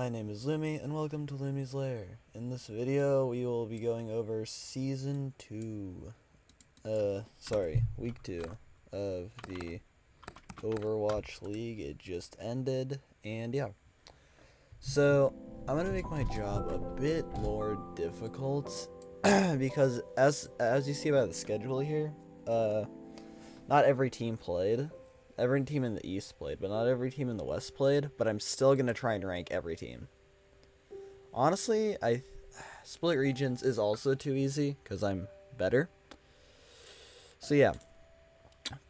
my name is Lumi, and welcome to Lumi's Lair. In this video, we will be going over Season 2, Week 2 of the Overwatch League. It just ended, and yeah. So, I'm gonna make my job a bit more difficult, because as you see by the schedule here, not every team played. Every team in the East played, but not every team in the West played. But I'm still going to try and rank every team. Honestly, Split Regions is also too easy because I'm better. So yeah,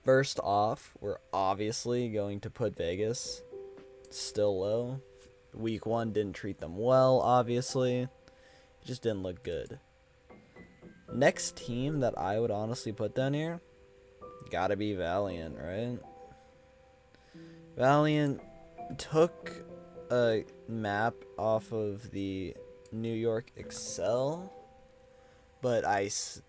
first off, we're obviously going to put Vegas still low. Week 1 didn't treat them well, obviously. It just didn't look good. Next team that I would honestly put down here, gotta be Valiant, right? Valiant took a map off of the New York Excel, but I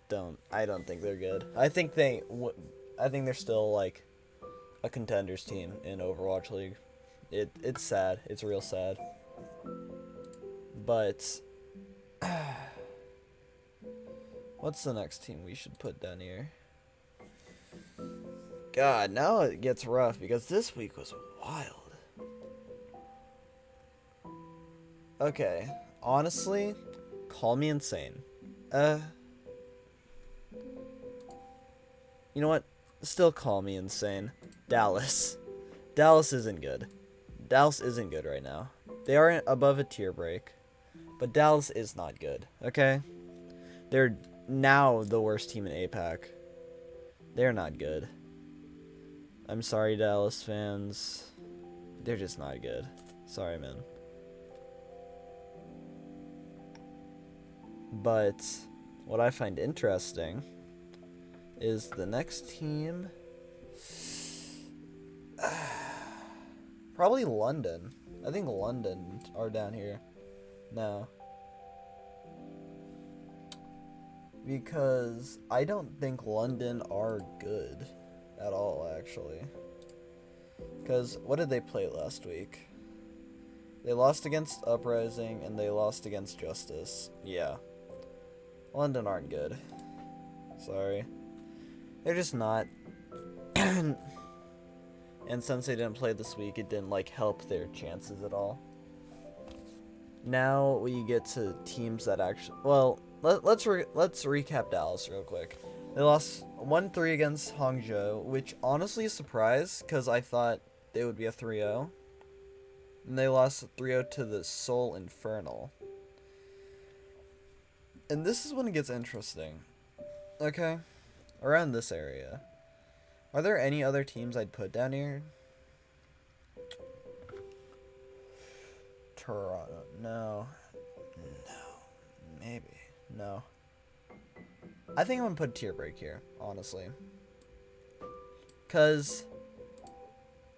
don't think they're good. I think they're still like a contenders team in Overwatch League. It's sad. It's real sad. But what's the next team we should put down here? God, now it gets rough because this week was wild. Okay, honestly, call me insane. You know what? Still call me insane. Dallas. Dallas isn't good. Dallas isn't good right now. They are above a tier break, but Dallas is not good, okay? They're now the worst team in APAC. They're not good. I'm sorry, Dallas fans. They're just not good. Sorry, man. But what I find interesting is the next team. Probably London. I think London are down here now. Because I don't think London are good at all, actually. Because what did they play last week? They lost against Uprising and they lost against Justice. Yeah. London aren't good. Sorry. They're just not. And since they didn't play this week, it didn't like help their chances at all. Now we get to teams that actually, well, let's recap Dallas real quick. They lost 1-3 against Hangzhou, which honestly is a surprise because I thought they would be a 3-0. And they lost 3-0 to the Seoul Infernal. And this is when it gets interesting. Okay? Around this area. Are there any other teams I'd put down here? Toronto. No. Maybe. No. I think I'm going to put tier break here, honestly. Because,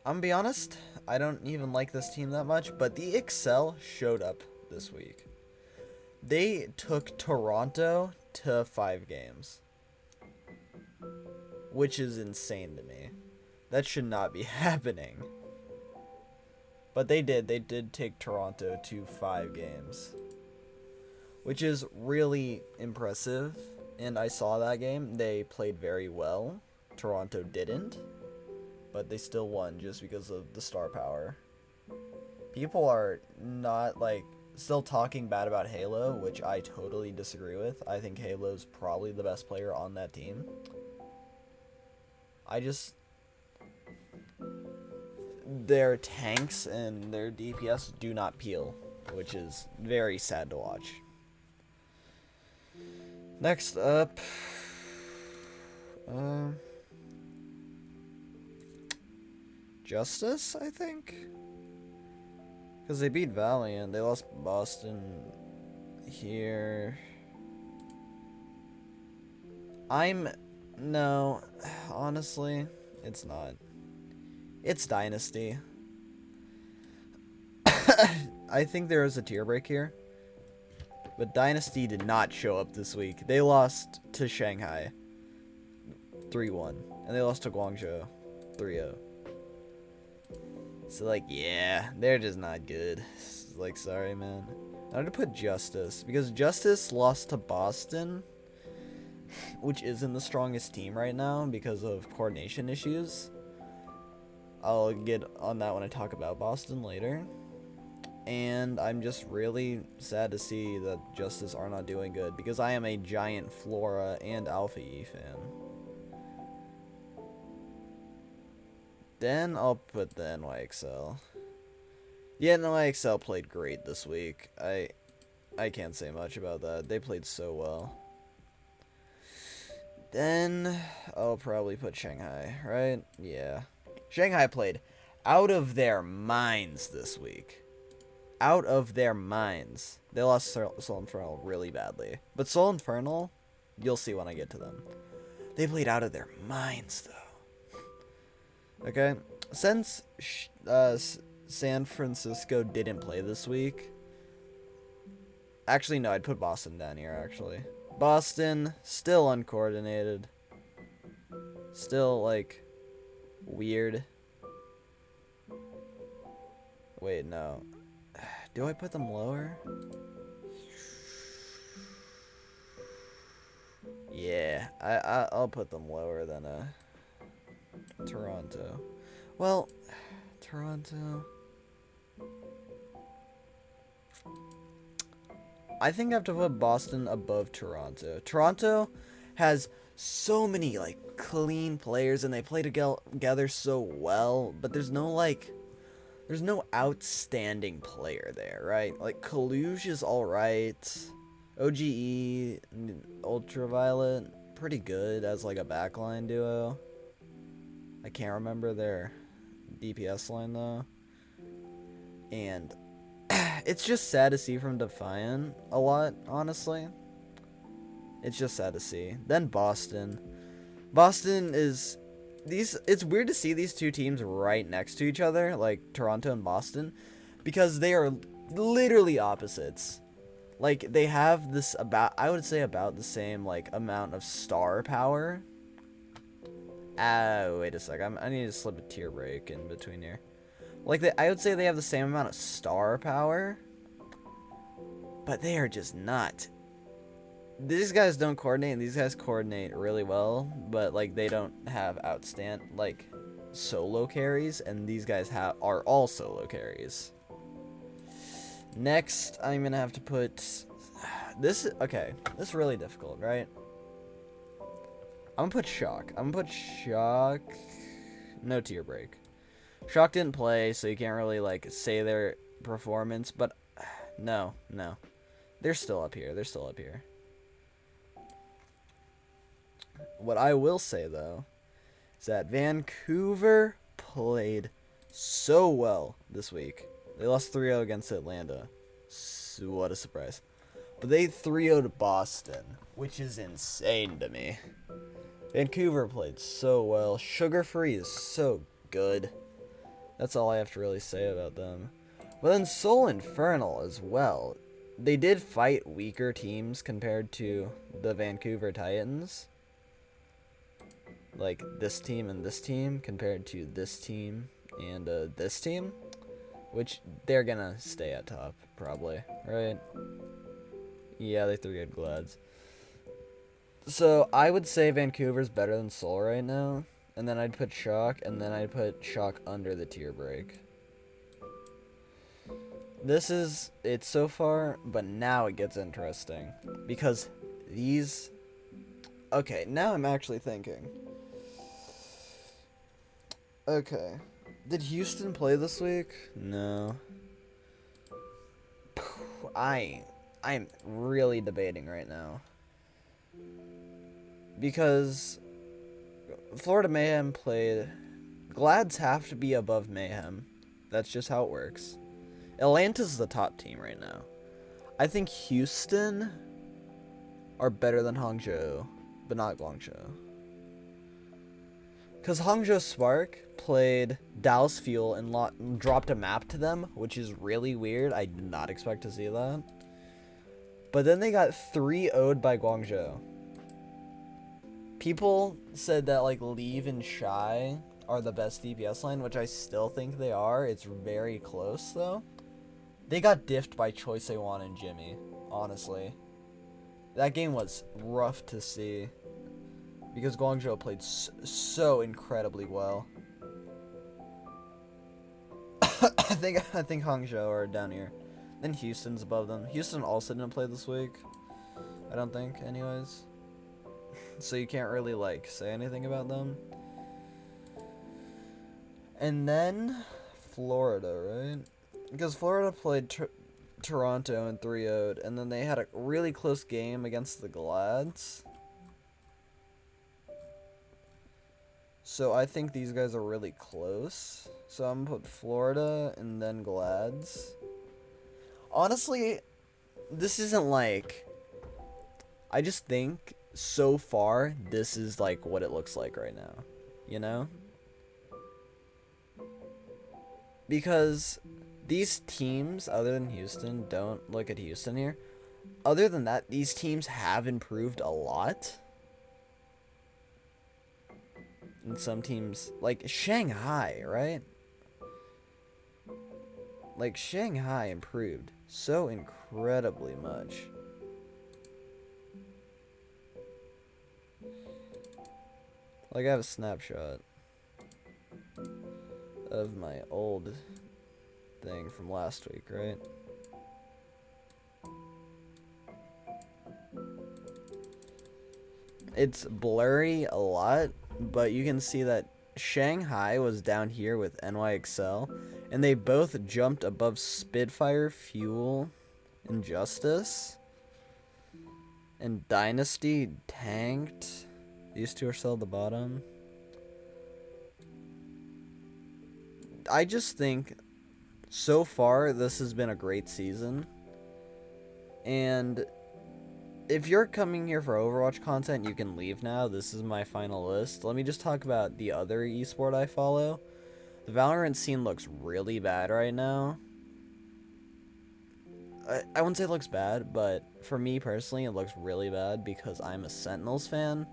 I'm going to be honest, I don't even like this team that much, but the Excel showed up this week. They took Toronto to 5 games. Which is insane to me. That should not be happening. But they did. They did take Toronto to 5 games. Which is really impressive. And I saw that game. They played very well. Toronto didn't. But they still won just because of the star power. People are not like still talking bad about Halo, which I totally disagree with. I think Halo's probably the best player on that team. Their tanks and their DPS do not peel, which is very sad to watch. Next up, Justice, I think? Because they beat Valiant. They lost Boston here. No, honestly, it's not. It's Dynasty. I think there is a tier break here. But Dynasty did not show up this week. They lost to Shanghai 3-1. And they lost to Guangzhou 3-0. So, like, yeah, they're just not good. like, sorry, man. I had to put Justice, because Justice lost to Boston, which isn't the strongest team right now because of coordination issues. I'll get on that when I talk about Boston later. And I'm just really sad to see that Justice are not doing good, because I am a giant Flora and Alpha E fan. Then I'll put the NYXL. Yeah, NYXL played great this week. I can't say much about that. They played so well. Then I'll probably put Shanghai, right? Yeah. Shanghai played out of their minds this week. Out of their minds. They lost Soul Infernal really badly. But Soul Infernal, you'll see when I get to them. They played out of their minds, though. Okay? Since San Francisco didn't play this week... Actually, no, I'd put Boston down here, actually. Boston, still uncoordinated. Still, like, weird. Wait, no. Do I put them lower? Yeah, I'll put them lower than Toronto. Well, Toronto. I think I have to put Boston above Toronto. Toronto has so many like clean players and they play together so well, but there's no outstanding player there, right? Like Kaluge is all right. OGE, Ultraviolet, pretty good as like a backline duo. I can't remember their DPS line though. And it's just sad to see from Defiant a lot, honestly. It's just sad to see. Then Boston. Boston is it's weird to see these two teams right next to each other, like Toronto and Boston, because they are literally opposites. Like they have this I would say about the same like amount of star power. Wait a sec. I need to slip a tier break in between here. Like I would say they have the same amount of star power, but they are just not. These guys don't coordinate, and these guys coordinate really well, but like they don't have outstanding like solo carries, and these guys are all solo carries. Next, I'm gonna have to put this. Okay, this is really difficult, right? I'm gonna put Shock. No tier break. Shock didn't play, so you can't really like say their performance, but no. They're still up here. What I will say, though, is that Vancouver played so well this week. They lost 3-0 against Atlanta. So what a surprise. But they 3-0'd Boston, which is insane to me. Vancouver played so well. Sugar Free is so good. That's all I have to really say about them. But then Soul Infernal as well. They did fight weaker teams compared to the Vancouver Titans. Like this team and this team compared to this team and this team. Which they're gonna stay at top, probably, right? Yeah, they 3-0'd Glads. So I would say Vancouver's better than Soul right now. And then I'd put Shock, and then I'd put Shock under the tier break. This is it so far, but now it gets interesting. Because these... Okay, now I'm actually thinking. Okay. Did Houston play this week? No. I'm really debating right now. Because Florida Mayhem played... Glads have to be above Mayhem. That's just how it works. Atlanta's the top team right now. I think Houston are better than Hangzhou, but not Guangzhou. Because Hangzhou Spark played Dallas Fuel and dropped a map to them, which is really weird. I did not expect to see that. But then they got 3-0'd by Guangzhou. People said that like Leave and Shy are the best DPS line, which I still think they are. It's very close though. They got diffed by Choi Se-won and Jimmy, honestly. That game was rough to see because Guangzhou played so incredibly well. I think Hangzhou are down here. Then Houston's above them. Houston also didn't play this week. I don't think, anyways. So you can't really, like, say anything about them. And then Florida, right? Because Florida played Toronto and 3-0'd, and then they had a really close game against the Glads. So I think these guys are really close. So I'm gonna put Florida and then Glads. Honestly, this isn't like... I just think so far this is like what it looks like right now. You know? Because these teams, other than Houston, don't look at Houston here. Other than that, these teams have improved a lot. And some teams, like Shanghai, right? Like, Shanghai improved so incredibly much. Like, I have a snapshot of my old thing from last week, right? It's blurry a lot, but you can see that Shanghai was down here with NYXL, and they both jumped above Spitfire, Fuel, and Justice. And Dynasty tanked. These two are still at the bottom. I just think so far this has been a great season. And if you're coming here for Overwatch content, you can leave now. This is my final list. Let me just talk about the other esport I follow. The Valorant scene looks really bad right now. I wouldn't say it looks bad, but for me personally, it looks really bad because I'm a Sentinels fan.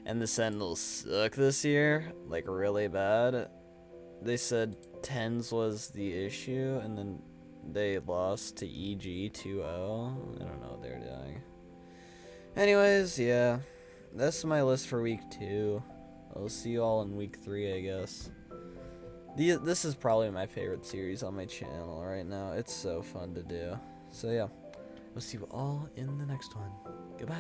And the Sentinels suck this year, like really bad. They said TenZ was the issue, and then they lost to EG 2-0. I don't know what they're doing. Anyways, yeah, that's my list for week 2. I'll see you all in week 3, I guess. This is probably my favorite series on my channel right now. It's so fun to do. So yeah, we'll see you all in the next one. Goodbye.